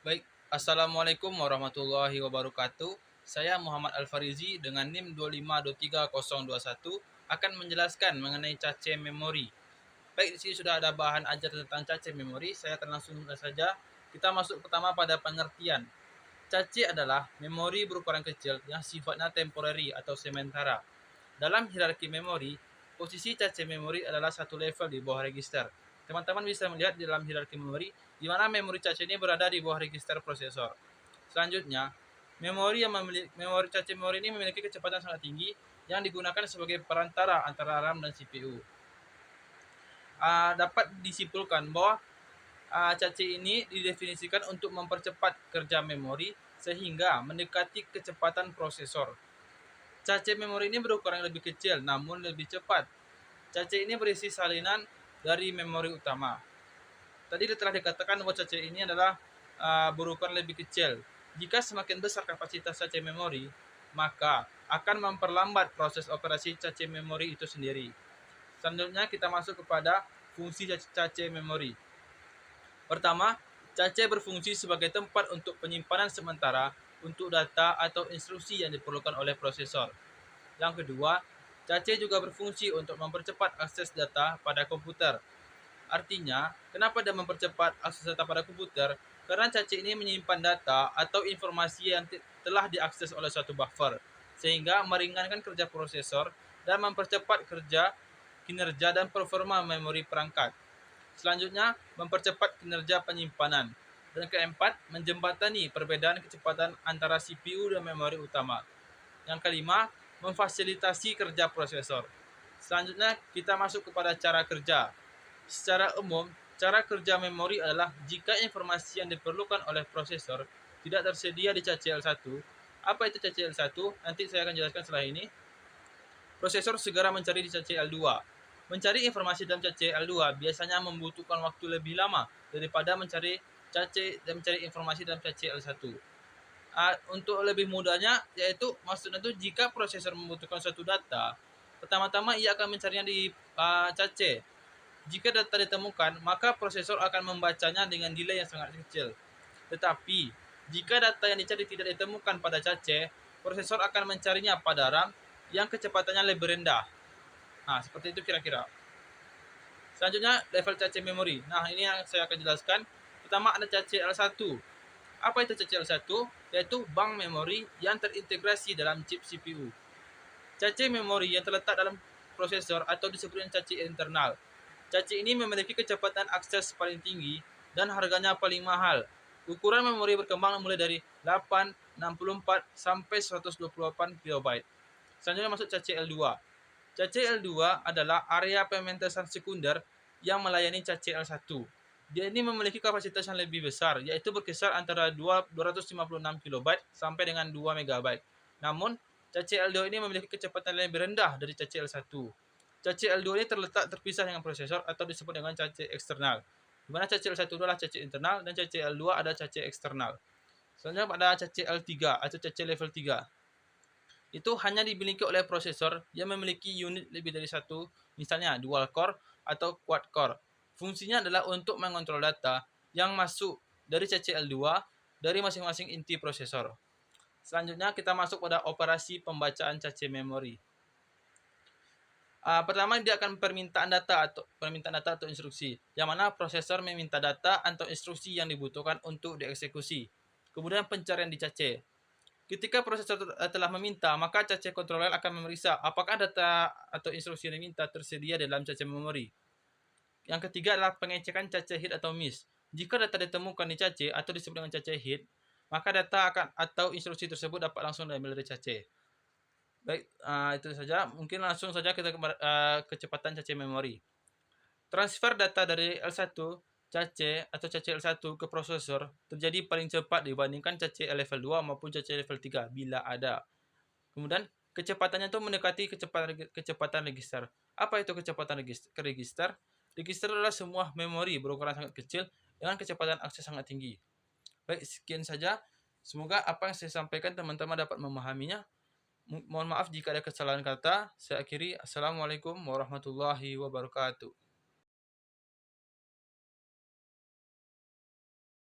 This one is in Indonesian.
Baik, Assalamualaikum warahmatullahi wabarakatuh. Saya Muhammad Al-Farizi dengan NIM 2523021 akan menjelaskan mengenai cache memori. Baik, di sini sudah ada bahan ajar tentang cache memori. Saya akan langsung saja. Kita masuk pertama pada pengertian. Cache adalah memori berukuran kecil yang sifatnya temporary atau sementara. Dalam hierarki memori, posisi cache memori adalah satu level di bawah register. Teman-teman bisa melihat di dalam hierarki memori, di mana memori cache ini berada di bawah register prosesor. Selanjutnya, memori cache memori ini memiliki kecepatan sangat tinggi yang digunakan sebagai perantara antara RAM dan CPU. Dapat disimpulkan bahwa cache ini didefinisikan untuk mempercepat kerja memori sehingga mendekati kecepatan prosesor. Cache memori ini berukuran lebih kecil namun lebih cepat. Cache ini berisi salinan dari memori utama. Tadi telah dikatakan bahwa cache ini adalah berukuran lebih kecil. Jika semakin besar kapasitas cache memori, maka akan memperlambat proses operasi cache memori itu sendiri. Selanjutnya kita masuk kepada fungsi cache memori. Pertama, cache berfungsi sebagai tempat untuk penyimpanan sementara untuk data atau instruksi yang diperlukan oleh prosesor. Yang kedua, cache juga berfungsi untuk mempercepat akses data pada komputer. Artinya, kenapa dia mempercepat akses data pada komputer? Karena cache ini menyimpan data atau informasi yang telah diakses oleh suatu buffer, sehingga meringankan kerja prosesor dan mempercepat kinerja dan performa memori perangkat. Selanjutnya, mempercepat kinerja penyimpanan. Dan keempat, menjembatani perbedaan kecepatan antara CPU dan memori utama. Yang kelima, memfasilitasi kerja prosesor. Selanjutnya, kita masuk kepada cara kerja. Secara umum, cara kerja memori adalah jika informasi yang diperlukan oleh prosesor tidak tersedia di cache L1. Apa itu cache L1? Nanti saya akan jelaskan setelah ini. Prosesor segera mencari di cache L2. Mencari informasi dalam cache L2 biasanya membutuhkan waktu lebih lama daripada mencari informasi dalam cache L1. Untuk lebih mudahnya, yaitu maksudnya itu jika prosesor membutuhkan suatu data, pertama-tama ia akan mencarinya di cache. Jika data ditemukan, maka prosesor akan membacanya dengan delay yang sangat kecil. Tetapi, jika data yang dicari tidak ditemukan pada cache, prosesor akan mencarinya pada RAM yang kecepatannya lebih rendah. Nah, seperti itu kira-kira. Selanjutnya, level cache memori. Nah, ini yang saya akan jelaskan. Pertama ada cache L1. Apa itu cache L1? Yaitu bank memori yang terintegrasi dalam chip CPU. Cache memori yang terletak dalam prosesor atau disebut dengan cache internal. Cache ini memiliki kecepatan akses paling tinggi dan harganya paling mahal. Ukuran memori berkembang mulai dari 8, 64, sampai 128 KB. Selanjutnya masuk cache L2. Cache L2 adalah area pementasan sekunder yang melayani cache L1. Dia ini memiliki kapasitas yang lebih besar, yaitu berkisar antara 256 KB sampai dengan 2 MB. Namun, cache L2 ini memiliki kecepatan lebih rendah dari cache L1. Cache L2 ini terpisah dengan prosesor atau disebut dengan cache eksternal. Di mana cache L1 adalah cache internal dan cache L2 ada cache eksternal. Selanjutnya pada cache L3 atau cache level 3. Itu hanya dimiliki oleh prosesor yang memiliki unit lebih dari satu, misalnya dual core atau quad core. Fungsinya adalah untuk mengontrol data yang masuk dari cache L2 dari masing-masing inti prosesor. Selanjutnya kita masuk pada operasi pembacaan cache memori. Pertama dia akan permintaan data atau instruksi, yang mana prosesor meminta data atau instruksi yang dibutuhkan untuk dieksekusi. Kemudian pencarian di cache. Ketika prosesor telah meminta, maka cache controller akan memeriksa apakah data atau instruksi yang diminta tersedia dalam cache memori. Yang ketiga adalah pengecekan cache hit atau miss. Jika data ditemukan di cache atau disebut dengan cache hit, maka data atau instruksi tersebut dapat langsung diambil dari cache. Baik, itu saja. Mungkin langsung saja kita ke kecepatan cache memori. Transfer data dari L1 cache atau cache L1 ke prosesor terjadi paling cepat dibandingkan cache level 2 maupun cache level 3 bila ada. Kemudian kecepatannya itu mendekati kecepatan register. Apa itu kecepatan register? Register adalah semua memori berukuran sangat kecil dengan kecepatan akses sangat tinggi. Baik, sekian saja. Semoga apa yang saya sampaikan teman-teman dapat memahaminya. Mohon maaf jika ada kesalahan kata. Saya akhiri. Assalamualaikum warahmatullahi wabarakatuh.